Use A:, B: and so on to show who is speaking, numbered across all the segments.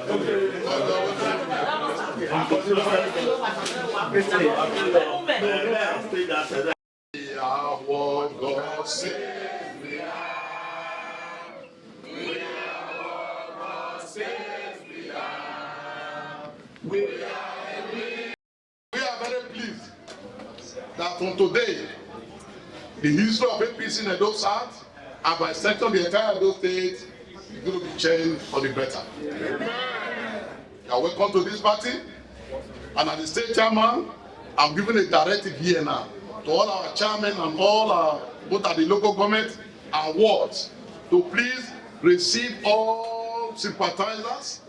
A: We are what God says we are. We are what God says we are. We are very pleased that from today, the history of APC in Edo South and by extension the entire Edo State is going to be changed for the better. You are welcome to this party, and as the state chairman, I'm giving a directive here now to all our chairmen and all our, both at the local government and wards, to please receive all sympathizers,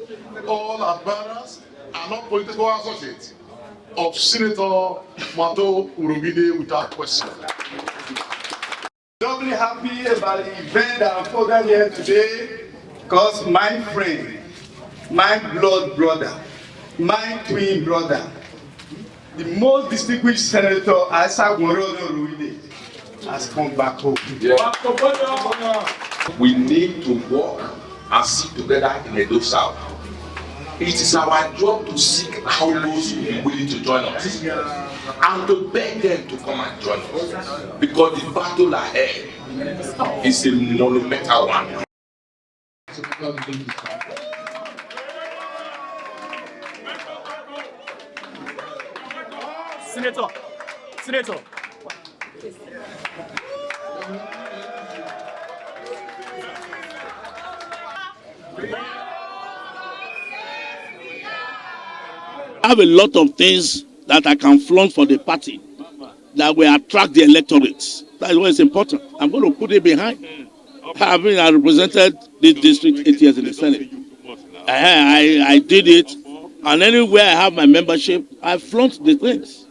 A: all admirers, and all political associates of Senator Mato Urhoghide without question.
B: Doubly happy about the event that unfolded here today, because my friend, my blood brother, my twin brother, the most distinguished senator, Urhoghide, has come back home.
C: Yeah. We need to work and sit together in Edo South. It is our job to seek out those who will be willing to join us and to beg them to come and join us, because the battle ahead is a monumental one.
D: Senator.
E: I have a lot of things that I can flaunt for the party that will attract the electorate. That is what is important. I'm going to put it behind. I represented this district 8 years in the Senate. I did it, and anywhere I have my membership, I flaunt the things.